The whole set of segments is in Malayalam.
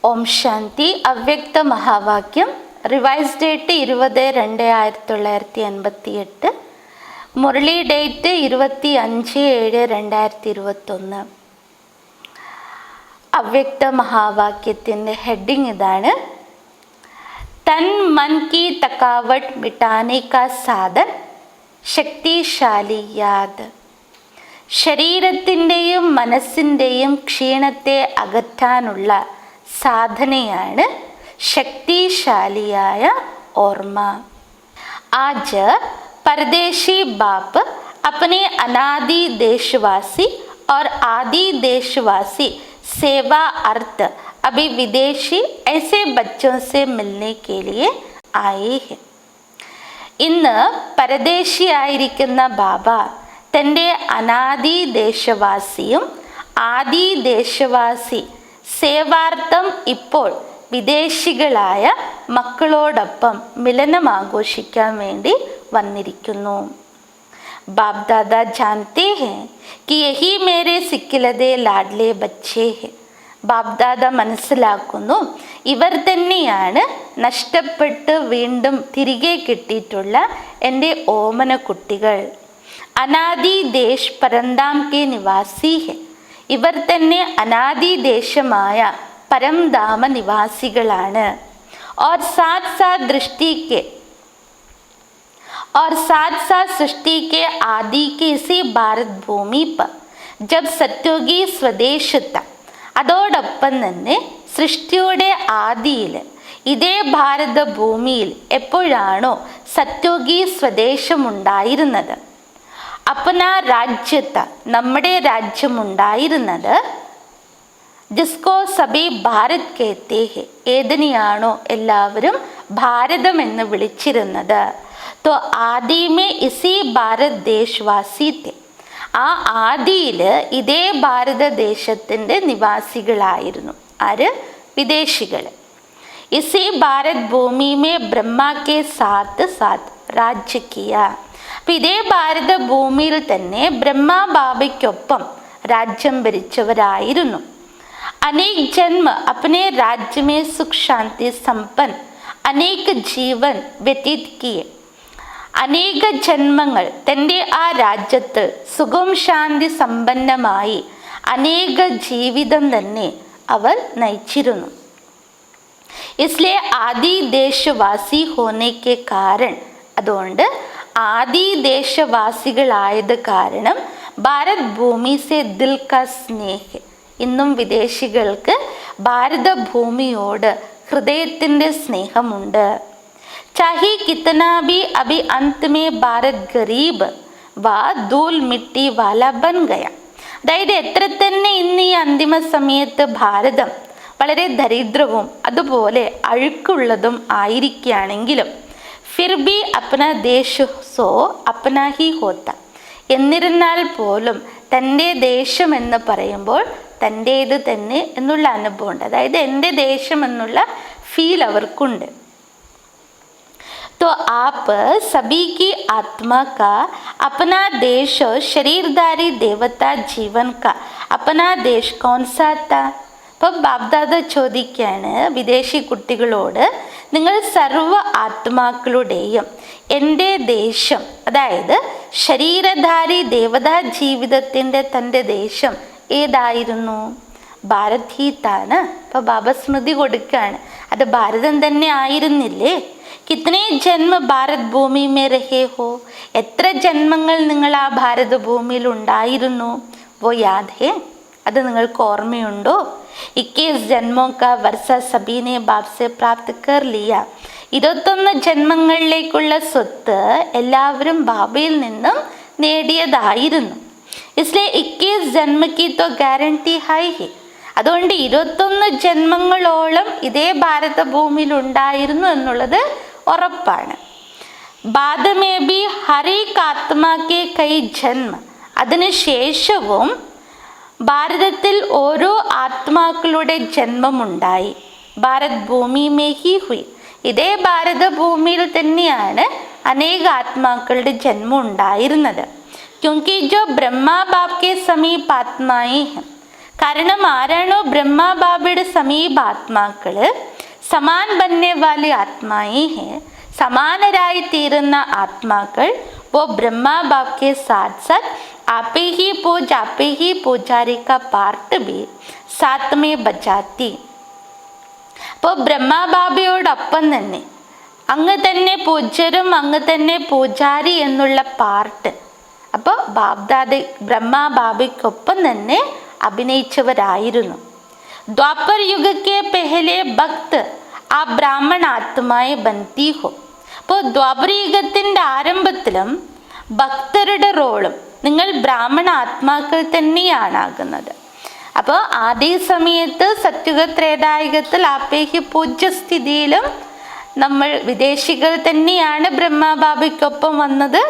ഓം ശാന്തി. അവ്യക്ത മഹാവാക്യം. Revise date 20/2/1988. മുരളി ഡേറ്റ് 25/7/2021. അവ്യക്ത മഹാവാക്യത്തിൻ്റെ ഹെഡിങ് ഇതാണ്: തൻ മൻ കി തക്കാവട്ട് മിട്ടാനെ കാ സാധൻ ശക്തിശാലി യാദ്. ശരീരത്തിൻ്റെയും മനസ്സിൻ്റെയും ക്ഷീണത്തെ അകറ്റാനുള്ള സാധനയാണ് ശക്തിശാലിയായ ഓർമ്മ. ആജ് परदेशी बाप अपने अनादि देशवासी और आदि देशवासी सेवा अर्थ अभी विदेशी ऐसे बच्चों से मिलने के लिए आए हैं. ഇന്ന് പരദേശിയായിരിക്കുന്ന ബാബ തൻ്റെ അനാദി ദേശവാസിയും ആദി ദേശവാസി സേവാർത്ഥം ഇപ്പോൾ വിദേശികളായ മക്കളോടൊപ്പം മിലനം ആഘോഷിക്കാൻ വേണ്ടി വന്നിരിക്കുന്നു. ബാപ് ദാദാ ജാനത്തെ ഹെ കി യഹി മേരെ സിക്കിലതേ ലാഡ്ലെ ബച്ചേ ഹെ. ബാപ് ദാദ മനസ്സിലാക്കുന്നു, ഇവർ തന്നെയാണ് നഷ്ടപ്പെട്ട് വീണ്ടും തിരികെ കിട്ടിയിട്ടുള്ള എൻ്റെ ഓമന കുട്ടികൾ. അനാദി ദേശ് പരന്താം കെ നിവാസി ഹെ. ഇവർ തന്നെ അനാദി ദേശമായ പരംധാമ നിവാസികളാണ്. और साथ साथ सृष्टि के आदि के इसी भारत भूमि पर जब सत्योगी स्वदेशത്ത, അതോടൊപ്പം തന്നെ സൃഷ്ടിയുടെ ആദിയിൽ ഇതേ ഭാരതഭൂമിയിൽ എപ്പോഴാണോ സത്യോഗി സ്വദേശമുണ്ടായിരുന്നത്, അപ്പന രാജ്യത്ത് നമ്മുടെ രാജ്യമുണ്ടായിരുന്നത്, ജിസ്കോ സബി ഭാരത് കേത്തെ ഹെ, ഏതിനെയാണോ എല്ലാവരും ഭാരതം എന്ന് വിളിച്ചിരുന്നത്, തോ ആദിമേ ഇസി ഭാരത് ദേശവാസി തെ. ആ ആദിയിൽ ഇതേ ഭാരതദേശത്തിൻ്റെ നിവാസികളായിരുന്നു. ആര്? വിദേശികൾ. ഇസി ഭാരത് ഭൂമിമേ ബ്രഹ്മ കെ സാത്ത് സാത്ത് രാജ്യ കിയ. അപ്പം ഇതേ ഭാരതഭൂമിയിൽ തന്നെ ബ്രഹ്മ ബാബയ്ക്കൊപ്പം രാജ്യം ഭരിച്ചവരായിരുന്നു. अनेक जन्म अपने राज्य में सुख शांति संपन्न अनेक जीवन व्यतीत किए. അനേക ജന്മങ്ങൾ തൻ്റെ ആ രാജ്യത്ത് സുഖം ശാന്തി സമ്പന്നമായി അനേക ജീവിതം തന്നെ അവർ നയിച്ചിരുന്നു. इसलिए आदि देशवासी होने के कारण, അതുകൊണ്ട് ആദി ദേശവാസികളായത് കാരണം ഭാരത് ഭൂമി സെ ദിൽ കാ സ്നേഹ്, ഇന്നും വിദേശികൾക്ക് ഭാരതഭൂമിയോട് ഹൃദയത്തിൻ്റെ സ്നേഹമുണ്ട്. ചാഹി കിത്തന ഭി അഭി അന്ത് മേ ഭാരത് ഗരീബ് വാ ധൂൽ മിട്ടി വാല ബൻ ഗയ. അതായത് എത്ര തന്നെ ഇന്ന് ഈ അന്തിമ സമയത്ത് ഭാരതം വളരെ ദരിദ്രവും അതുപോലെ അഴുക്കുള്ളതും ആയിരിക്കുകയാണെങ്കിലും ഫിർ ഭി അപ്ന ദേശ് സോ അപ്ന ഹി ഹോത്ത. എന്നിരുന്നാൽ പോലും തൻ്റെ ദേശം എന്ന് പറയുമ്പോൾ തൻ്റേത് തന്നെ എന്നുള്ള അനുഭവമുണ്ട്. അതായത് എൻ്റെ ദേശം എന്നുള്ള ഫീൽ അവർക്കുണ്ട്. तो आप सभी की आत्मा का अपना देश और शरीरधारी देवता जीवन का अपना देश कौन सा था? അപ്പം ബാബ്ദാദ ചോദിക്കുകയാണ് വിദേശി കുട്ടികളോട്, നിങ്ങൾ സർവ്വ ആത്മാക്കളുടെയും എൻ്റെ ദേശം, അതായത് ശരീരധാരി ദേവതാ ജീവിതത്തിൻ്റെ തൻ്റെ ദേശം ഏതായിരുന്നു? ഭാരത് ഹി താണ്. അപ്പോൾ ബാബ സ്മൃതി കൊടുക്കുകയാണ്, അത് ഭാരതം തന്നെ ആയിരുന്നില്ലേ? കിത്തനെ ജന്മ ഭാരത് ഭൂമി മേ രഹേ ഹോ. എത്ര ജന്മങ്ങൾ നിങ്ങൾ ആ ഭാരതഭൂമിയിൽ ഉണ്ടായിരുന്നു? വോ യാദ് ഹേ, അത് നിങ്ങൾക്ക് ഓർമ്മയുണ്ടോ? 21 ജന്മോ കാ വർഷ സബീനെ ബാപ് സെ പ്രാപ്ത് കർ ലിയ. 21 ജന്മങ്ങളിലേക്കുള്ള സ്വത്ത് എല്ലാവരും ബാബയിൽ നിന്നും നേടിയതായിരുന്നു. इसलिए 21 जन्म की तो ഗ്യാരണ്ടി ഹൈ ഹി. അതുകൊണ്ട് 21 ജന്മങ്ങളോളം ഇതേ ഭാരതഭൂമിയിൽ ഉണ്ടായിരുന്നു എന്നുള്ളത് ഉറപ്പാണ്. ബാദമേ ബി ഹരേക് ആത്മാക്കെ കൈ ജന്മ. അതിനുശേഷവും ഭാരതത്തിൽ ഓരോ ആത്മാക്കളുടെ ജന്മമുണ്ടായി. ഭാരത് ഭൂമി മേ ഹി ഹുയി. ഇതേ ഭാരതഭൂമിയിൽ തന്നെയാണ് അനേക ആത്മാക്കളുടെ ജന്മം ഉണ്ടായിരുന്നത്. क्योंकि जो ब्रह्मा बाप के समीप आत्माएं हैं, കാരണം ആരാണോ ബ്രഹ്മാ ബാബയുടെ സമീപാത്മാക്കള് സമാൻ ബന്നെ വാലി ആത്മായി ഹെ, സമാനരായി തീരുന്ന ആത്മാക്കൾ वो ब्रह्मा बाप के साथ साथ आपे ही पुजारी का पार्ट भी साथ में बजाती. അപ്പോൾ ബ്രഹ്മാബാബയോടൊപ്പം തന്നെ അങ്ങ് തന്നെ പൂജ്യരും അങ്ങ് തന്നെ പൂജാരി എന്നുള്ള പാർട്ട് അപ്പോൾ ബാബ്ദാദ ബ്രഹ്മാബാബയ്ക്കൊപ്പം തന്നെ അഭിനയിച്ചവരായിരുന്നു. ദ്വാപർ യുഗക്കെ പെഹലെ ഭക്ത് ആ ബ്രാഹ്മണ ആത്മായി ബന്തി ഹോ. അപ്പോൾ ദ്വാപരയുഗത്തിൻ്റെ ആരംഭത്തിലും ഭക്തരുടെ റോളും നിങ്ങൾ ബ്രാഹ്മണ ആത്മാക്കൾ തന്നെയാണാകുന്നത്. അപ്പോൾ ആദ്യ സമയത്ത് സത്യുഗ ത്രേതായുഗത്തിൽ ആപേഹി പൂജ്യസ്ഥിതിയിലും നമ്മൾ വിദേശികൾ തന്നെയാണ് ബ്രഹ്മബാബയ്ക്കൊപ്പം വന്നത്.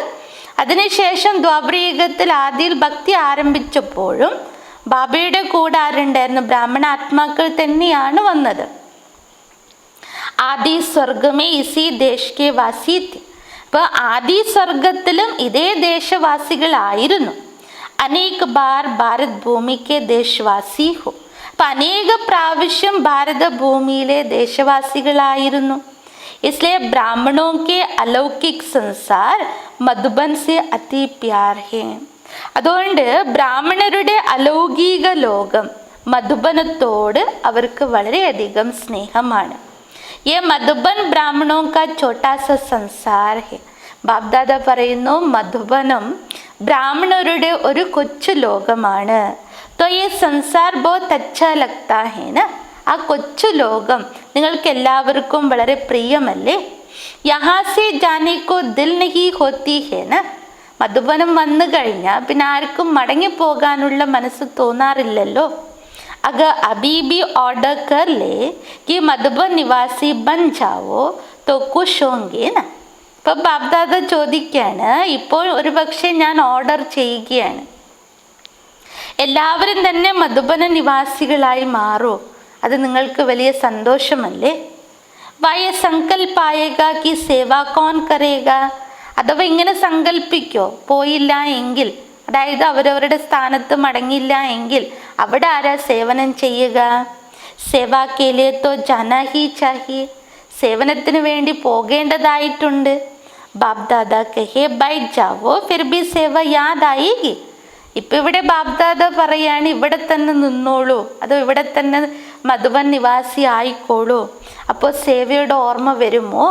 അതിനുശേഷം ദ്വാപരയുഗത്തിൽ ആദിയിൽ ഭക്തി ആരംഭിച്ചപ്പോഴും ബാബയുടെ കൂടെ ആരുണ്ടായിരുന്നു? ബ്രാഹ്മണ ആത്മാക്കൾ തന്നെയാണ് വന്നത്. ആദി സ്വർഗമേ ഇസി ദേശ് വാസി. അപ്പോൾ ആദി സ്വർഗത്തിലും ഇതേ ദേശവാസികളായിരുന്നു. അനേക ബാർ ഭാരത് ഭൂമിക്ക് ദേശവാസി ഹോ. അപ്പം അനേക പ്രാവശ്യം ഭാരത ഭൂമിയിലെ ദേശവാസികളായിരുന്നു. इसलिए ब्राह्मणों के अलौकिक संसार മധുബൻ സെ അതി പ്യാർ ഹേ. അതുകൊണ്ട് ബ്രാഹ്മണരുടെ അലൗകിക ലോകം മധുബനത്തോട് അവർക്ക് വളരെയധികം സ്നേഹമാണ്. ये മധുബൻ ബ്രാഹ്മണോ കാ ഛോട്ടാ സ സംസാർ ഹേ. ബാബ്ദാദ പറയുന്നു മധുബനം ബ്രാഹ്മണരുടെ ഒരു കൊച്ചു ലോകമാണ്. तो ये संसार बहुत अच्छा लगता है ना. ആ കൊച്ചു ലോകം നിങ്ങൾക്ക് എല്ലാവർക്കും വളരെ പ്രിയമല്ലേ? യഹാസെ ജാനേക്കോ ദിൽ നഹി ഹോത്തി ഹേ ന. മധുബനം വന്നു കഴിഞ്ഞാൽ പിന്നെ ആർക്കും മടങ്ങിപ്പോകാനുള്ള മനസ്സ് തോന്നാറില്ലല്ലോ. അഗ അബീബി ഓർഡർ കർ ലേ കി മധുബൻ നിവാസി ബൻ ജാവോ തോ ഖുശ് ഹോംഗേ ന. ഇപ്പം ബാബ്ദാദ ചോദിക്കുകയാണ്, ഇപ്പോൾ ഒരു പക്ഷേ ഞാൻ ഓർഡർ ചെയ്യുകയാണ്, എല്ലാവരും തന്നെ മധുബന നിവാസികളായി മാറൂ, അത് നിങ്ങൾക്ക് വലിയ സന്തോഷമല്ലേ? വായ സങ്കൽപ്പായേക കി സേവ കോൺ കരേക. അഥവാ ഇങ്ങനെ സങ്കല്പിക്കോ, പോയില്ല എങ്കിൽ, അതായത് അവരവരുടെ സ്ഥാനത്ത് മടങ്ങില്ല എങ്കിൽ അവിടെ ആരാ സേവനം ചെയ്യുക? സേവാ കേലിയ തോ ജാനാ ഹി ചാഹിയെ. സേവനത്തിന് വേണ്ടി പോകേണ്ടതായിട്ടുണ്ട്. ബാബ്ദാദ കഹേ ബൈറ്റ് ജാവോ ഫിർ ബി സേവ യാദ് ആയേഗി. ഇപ്പം ഇവിടെ ബാബ്ദാദ പറയാണ് ഇവിടെ തന്നെ നിന്നോളൂ, അതോ ഇവിടെ തന്നെ മധുബൻ നിവാസി ആയിക്കോളൂ. അപ്പോൾ സേവയുടെ ഓർമ്മ വരുമോ?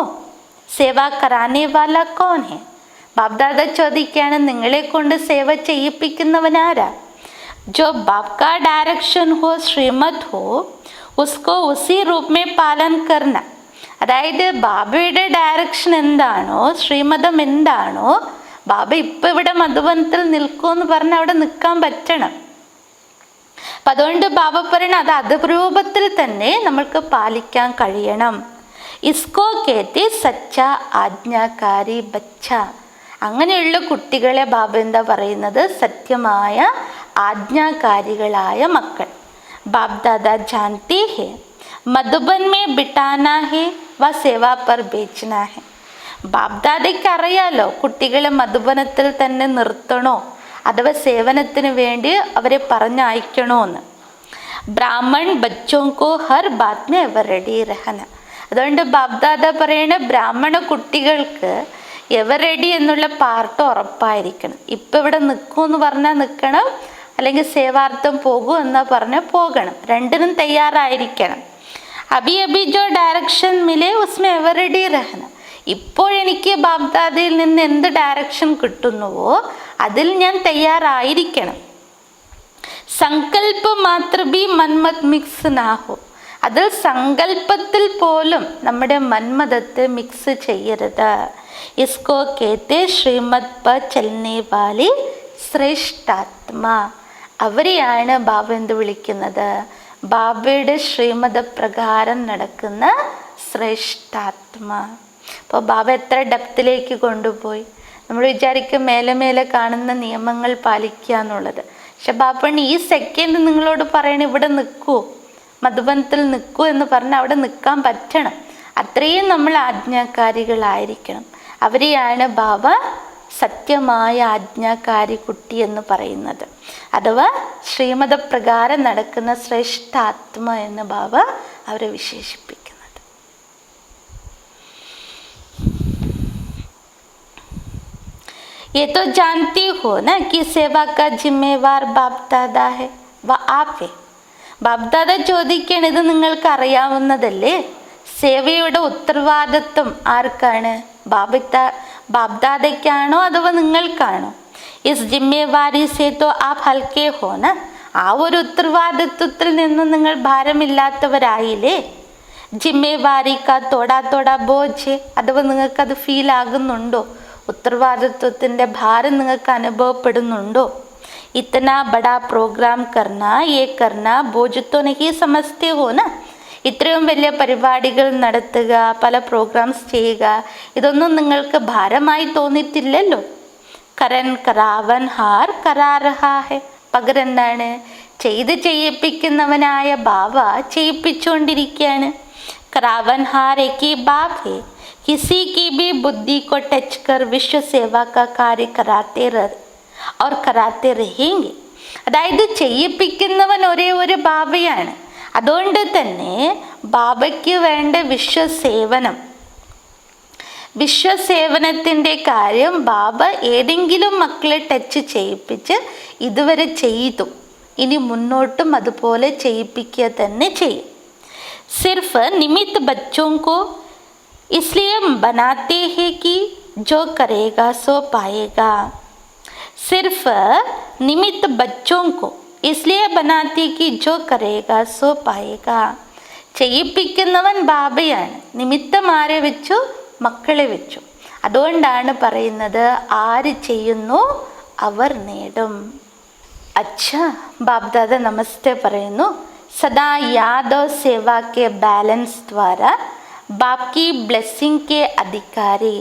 സേവ കരാനേ വാല കോൻ ഹെ. ബാബ്ദാദ ചോദിക്കുകയാണ്, നിങ്ങളെ കൊണ്ട് സേവ ചെയ്യിപ്പിക്കുന്നവനാരാ? ജോ ബാപ് കാ ഡയറക്ഷൻ ഹോ ശ്രീമത് ഹോ ഉസ്കോ ഉസി രൂപ് മേ പാലൻ കർന. അതായത് ബാബയുടെ ഡയറക്ഷൻ എന്താണോ, ശ്രീമതം എന്താണോ, ബാബ ഇപ്പം ഇവിടെ മധുബനത്തിൽ നിൽക്കുമെന്ന് പറഞ്ഞാൽ അവിടെ നിൽക്കാൻ പറ്റണം. അപ്പം അതുകൊണ്ട് ബാബ പറയണം അത് രൂപത്തിൽ തന്നെ നമ്മൾക്ക് പാലിക്കാൻ കഴിയണം. ഇസ്കോ കേത്തി സച്ച ആജ്ഞാകാരി ബച്ച. അങ്ങനെയുള്ള കുട്ടികളെ ബാബ എന്താ പറയുന്നത്? സത്യമായ ആജ്ഞാകാരികളായ മക്കൾ. ബാബ്ദാദ ജാൻതി ഹേ മധുബൻ മേ ബിട്ടാനാ ഹേ വ സേവാ പർ ബേച്ചനാ ഹേ. ബാബ്ദാദയ്ക്ക് അറിയാലോ കുട്ടികളെ മധുബനത്തിൽ തന്നെ നിർത്തണോ അഥവാ സേവനത്തിന് വേണ്ടി അവരെ പറഞ്ഞയക്കണോ എന്ന്. Brahmin ബച്ചോങ്കോ Har Baat may ever ready Rahana. അതുകൊണ്ട് ബാബ്ദാദ പറയണ ബ്രാഹ്മണ കുട്ടികൾക്ക് എവർ റെഡി എന്നുള്ള പാർട്ട് ഉറപ്പായിരിക്കണം. ഇപ്പം ഇവിടെ നിൽക്കുമെന്ന് പറഞ്ഞാൽ നിൽക്കണം, അല്ലെങ്കിൽ സേവാർത്ഥം പോകൂ എന്നാ പറഞ്ഞാൽ പോകണം. രണ്ടിനും തയ്യാറായിരിക്കണം. അബി അബി ജോ ഡയറക്ഷൻ മിലേ ഉസ്മേ എവർ റെഡി രഹന. ഇപ്പോഴെനിക്ക് ബാബ്ദാദയിൽ നിന്ന് എന്ത് ഡയറക്ഷൻ കിട്ടുന്നുവോ അതിൽ ഞാൻ തയ്യാറായിരിക്കണം. സങ്കല്പ മാത്ര ബി മന്മത് മിക്സ് നാഹോ. അതിൽ സങ്കല്പത്തിൽ പോലും നമ്മുടെ മന്മതത്തെ മിക്സ് ചെയ്യരുത്. ഇസ്കോ കേത്തെ ശ്രീമത് പ ചലനെ വാലി ശ്രേഷ്ഠാത്മ. അവരെയാണ് ബാബ എന്ത് വിളിക്കുന്നത്? ബാബയുടെ ശ്രീമത പ്രകാരം നടക്കുന്ന ശ്രേഷ്ഠാത്മ. അപ്പോൾ ബാബ എത്ര ഡെപ്തിലേക്ക് കൊണ്ടുപോയി. നമ്മൾ വിചാരിക്കും മേലെ മേലെ കാണുന്ന നിയമങ്ങൾ പാലിക്കുക എന്നുള്ളത്. പക്ഷെ ബാബ ഈ സെക്കൻഡ് നിങ്ങളോട് പറയണം ഇവിടെ നിൽക്കൂ, മധുബനത്തിൽ നിൽക്കൂ എന്ന് പറഞ്ഞാൽ അവിടെ നിൽക്കാൻ പറ്റണം. അത്രയും നമ്മൾ ആജ്ഞാകാരികളായിരിക്കണം. അവരെയാണ് ബാബ സത്യമായ ആജ്ഞാകാരി കുട്ടി എന്ന് പറയുന്നത്. അഥവാ ശ്രീമതപ്രകാരം നടക്കുന്ന ശ്രേഷ്ഠാത്മ എന്ന് ബാബ അവരെ വിശേഷിപ്പിക്കുന്നത്. ये तो जानती हो ना कि सेवा का जिम्मेवार बाप दादा है व आप है. ബാബ്ദാദ ചോദിക്കണം, ഇത് നിങ്ങൾക്ക് അറിയാവുന്നതല്ലേ? സേവയുടെ ഉത്തരവാദിത്വം ആർക്കാണ്? ബാബ്ദാദയ്ക്കാണോ അഥവാ നിങ്ങൾക്കാണോ? ഇസ് ജിമ്മേവാരി സേ തോ ആപ് ഹൽക്കേ ഹോ ന. ആ ഒരു ഉത്തരവാദിത്വത്തിൽ നിന്നും നിങ്ങൾ ഭാരമില്ലാത്തവരായില്ലേ? ജിമ്മേവാരി കാ തോടാ തോടാ ബോജ്, അഥവാ നിങ്ങൾക്കത് ഫീൽ ആകുന്നുണ്ടോ? ഉത്തരവാദിത്വത്തിൻ്റെ ഭാരം നിങ്ങൾക്ക് അനുഭവപ്പെടുന്നുണ്ടോ? ഇത്തന ബഡാ പ്രോഗ്രാം കർണ യേ കർണ ബോജ് തോ നഹീ സമസ്തേ ഹോ ന. ഇത്രയും വലിയ പരിപാടികൾ നടത്തുക, പല പ്രോഗ്രാംസ് ചെയ്യുക, ഇതൊന്നും നിങ്ങൾക്ക് ഭാരമായി തോന്നിയിട്ടില്ലല്ലോ. കരൻ കരാവൻ ഹാർ കരാ രഹാ ഹെ. പകരം എന്താണ്? ചെയ്യിപ്പിക്കുന്നവനായ ബാബ ചെയ്യിപ്പിച്ചുകൊണ്ടിരിക്കുകയാണ്. करावन हार एक ही बाप है, किसी की भी बुद्धि को टच कर विश्व सेवा का कार्य कराते और कराते रहेंगे. അതായത് ചെയ്യിപ്പിക്കുന്നവൻ ഒരേ ഒരു ബാബയാണ്. അതുകൊണ്ട് തന്നെ ബാബയ്ക്ക് വേണ്ട വിശ്വസേവനത്തിൻ്റെ കാര്യം ബാബ ഏതെങ്കിലും മക്കളെ ടച്ച് ചെയ്യിപ്പിച്ച് ഇതുവരെ ചെയ്തു, ഇനി മുന്നോട്ടും അതുപോലെ ചെയ്യിപ്പിക്കുക തന്നെ ചെയ്യും. सिर्फ निमित्त बच्चों को इसलिए बनाते हैं कि जो करेगा सो पाएगा. सिर्फ निमित्त बच्चों को इसलिए बनाते कि जो करेगा सो पाएगा. ചെയ്യിപ്പിക്കുന്നവൻ ബാബയാണ്, നിമിത്തം ആരെ വെച്ചു? മക്കളെ വെച്ചു. അതുകൊണ്ടാണ് പറയുന്നത് ആര് ചെയ്യുന്നു അവർ നേടും. അച്ഛാ, ബാബ്ദാദ നമസ്തേ പറയുന്നു. सदा याद और सेवा के बैलेंस द्वारा बाप की ब्लेസ്സിംഗ് के अधिकारी.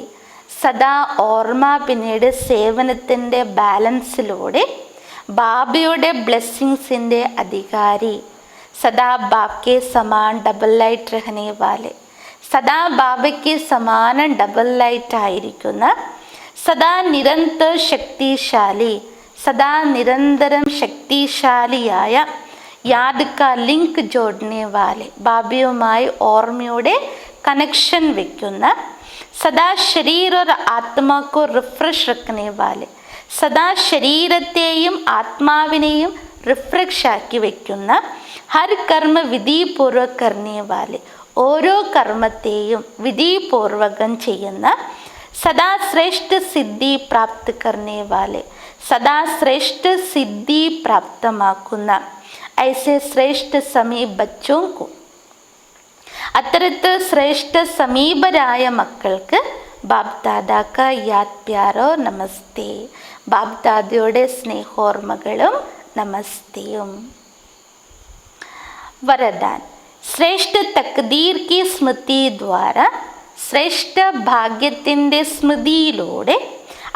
സദാ ഓർമ്മ പിന്നീട് സേവനത്തിൻ്റെ ബാലൻസിലൂടെ ബാബയുടെ ബ്ലെസ്സിങ്സിൻ്റെ അധികാരി. സദാ ബാപ്കെ സമാൻ ഡബിൾ ലൈറ്റ് രഹനെ വാലെ. സദാ ബാബയ്ക്ക് സമാനം ഡബിൾ ലൈറ്റ് ആയിരിക്കുന്ന, സദാ നിരന്തര ശക്തിശാലി, സദാ നിരന്തരം ശക്തിശാലിയായ യാദ് കാ ലിങ്ക് ജോഡ്നെ വാലെ, ബാബയുമായി ഓർമ്മയുടെ കണക്ഷൻ വയ്ക്കുന്ന, സദാ ശരീര और ആത്മാ को റിഫ്രഷ് रखने वाले, സദാ ശരീരത്തെയും ആത്മാവിനെയും റിഫ്രഷ് ആക്കി വയ്ക്കുന്ന, ഹർ കർമ്മ വിധിപൂർവക് കർണേ വാലെ, ഓരോ കർമ്മത്തെയും വിധിപൂർവകം ചെയ്യുന്ന, സദാ ശ്രേഷ്ഠ സിദ്ധി പ്രാപ്ത് കർണേ വാലെ, സദാ ശ്രേഷ്ഠ സിദ്ധി പ്രാപ്തമാക്കുന്ന, ऐसे ശ്രേഷ്ഠ സമീപ ബച്ചോं को, അത്തരത്തിൽ ശ്രേഷ്ഠ സമീപരായ മക്കൾക്ക് ബാബ്ദാദാക്ക യാദ് പ്യാരോ നമസ്തേ, ബാബ്ദാദയുടെ സ്നേഹോർമ്മകളും നമസ്തേയും. വരദാൻ. ശ്രേഷ്ഠ തക്ദീർ की സ്മൃതി द्वारा, ശ്രേഷ്ഠ ഭാഗ്യത്തിൻ്റെ സ്മൃതിയിലൂടെ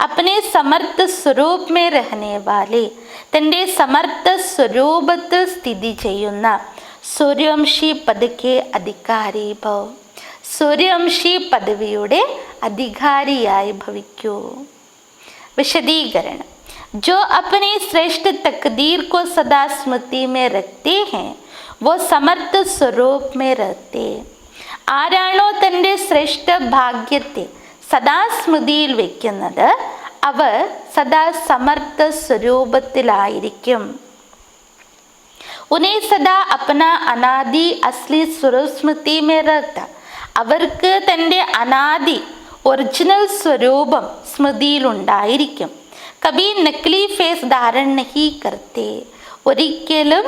अपने समर्थ स्वरूप में रहने वाले, തൻ്റെ സമർത്ഥ സ്വരൂപത്തിൽ സ്ഥിതി ചെയ്യുന്ന, സൂര്യവംശി പദക്കെ അധികാരി ഭവ, സൂര്യവംശി പദവിയുടെ അധികാരിയായി ഭവിക്കൂ. വിശദീകരണം. जो अपने श्रेष्ठ तकदीर को सदा स्मृति में रखते हैं वो समर्थ स्वरूप में रहते. ആരാണോ തൻ്റെ ശ്രേഷ്ഠ ഭാഗ്യത്തെ സദാ സ്മൃതിയിൽ വയ്ക്കുന്നത് അവർ സദാ സമർത്ഥ സ്വരൂപത്തിലായിരിക്കും. ഉനേ സദാ അപ്ന അനാദി അസ്ലി സ്വരസ്മൃതി മേ രഹത, അവർക്ക് തൻ്റെ അനാദി ഒറിജിനൽ സ്വരൂപം സ്മൃതിയിലുണ്ടായിരിക്കും. കബി നക്ലി ഫേസ് ധാരൺ നഹി കർത്തേ, ഒരിക്കലും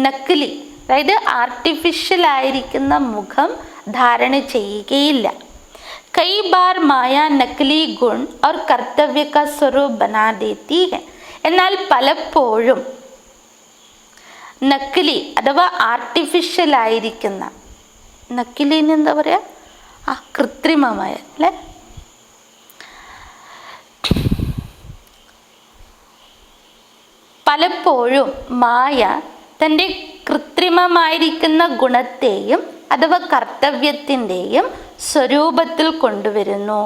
നക്ലി അതായത് ആർട്ടിഫിഷ്യൽ ആയിരിക്കുന്ന മുഖം ധാരണ ചെയ്യുകയില്ല. कई बार माया नकली गुण और कर्तव्य का स्वरूप बना देती है. എന്നാൽ പലപ്പോഴും നക്കലി അഥവാ ആർട്ടിഫിഷ്യൽ ആയിരിക്കുന്ന, നക്കലിന് എന്താ പറയുക, കൃത്രിമമായ അല്ലേ, പലപ്പോഴും മായ തൻ്റെ കൃത്രിമമായിരിക്കുന്ന ഗുണത്തെയും അഥവാ കർത്തവ്യത്തിൻ്റെയും സ്വരൂപത്തിൽ കൊണ്ടുവരുന്നു.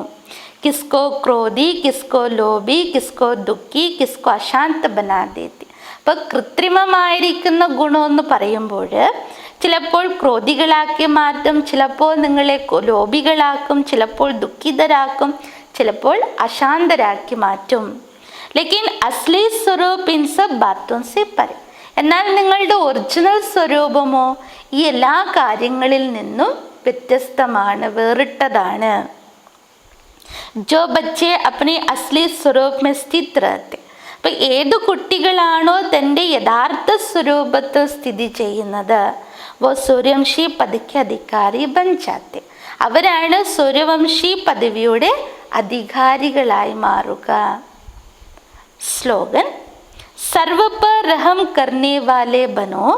किसको क्रोधी, किसको लोभी, किसको दुഃഖി, किसको അശാന്ത ബനാ ദേത്തി. അപ്പോൾ കൃത്രിമമായിരിക്കുന്ന ഗുണമെന്ന് പറയുമ്പോൾ ചിലപ്പോൾ ക്രോധികളാക്കി മാറ്റും, ചിലപ്പോൾ നിങ്ങളെ ലോഭികളാക്കും, ചിലപ്പോൾ ദുഃഖിതരാക്കും, ചിലപ്പോൾ അശാന്തരാക്കി മാറ്റും. ലേക്കിൻ അസ്ലി സ്വരൂപ് ഇൻ സബ് ബാത്തോं से പരെ. എന്നാൽ നിങ്ങളുടെ ഒറിജിനൽ സ്വരൂപമോ ഈ എല്ലാ കാര്യങ്ങളിൽ നിന്നും വ്യത്യസ്തമാണ്, വേറിട്ടതാണ്. ജോ ബच्चे अपने असली स्वरूप में स्थित रहते. അപ്പം ഏതു കുട്ടികളാണോ തൻ്റെ യഥാർത്ഥ സ്വരൂപത്തിൽ സ്ഥിതി ചെയ്യുന്നത്, വോ സൂര്യവംശി പദവിക്ക് അധികാരി ബൻ ജാത്തെ. അവരാണ് സൂര്യവംശി പദവിയുടെ അധികാരികളായി മാറുക. സ്ലോഗൻ: सर्व पर रहम करने वाले बनो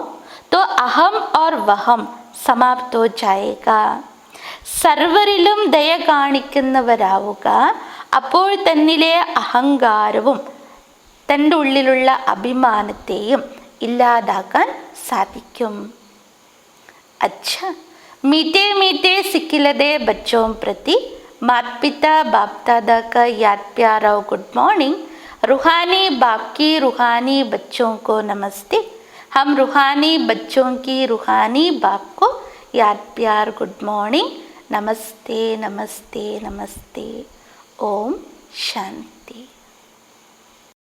तो अहम और वहम समाप्त हो जाएगा. സർവരിലും ദയ കാണിക്കുന്നവരാവുക, അപ്പോൾ തന്നിലെ അഹങ്കാരവും തൻ്റെ ഉള്ളിലുള്ള അഭിമാനത്തെയും ഇല്ലാതാക്കാൻ സാധിക്കും. अच्छा, मीठे मीठे सिखिलदे बच्चों प्रति माता पिता बाप दादा का याद प्यार और गुड मॉर्निंग. रूहानी बाप की रूहानी बच्चों को नमस्ते. हम रूहानी बच्चों की रूहानी बाप को याद प्यार गुड मॉर्निंग. नमस्ते नमस्ते नमस्ते. ओम शांति.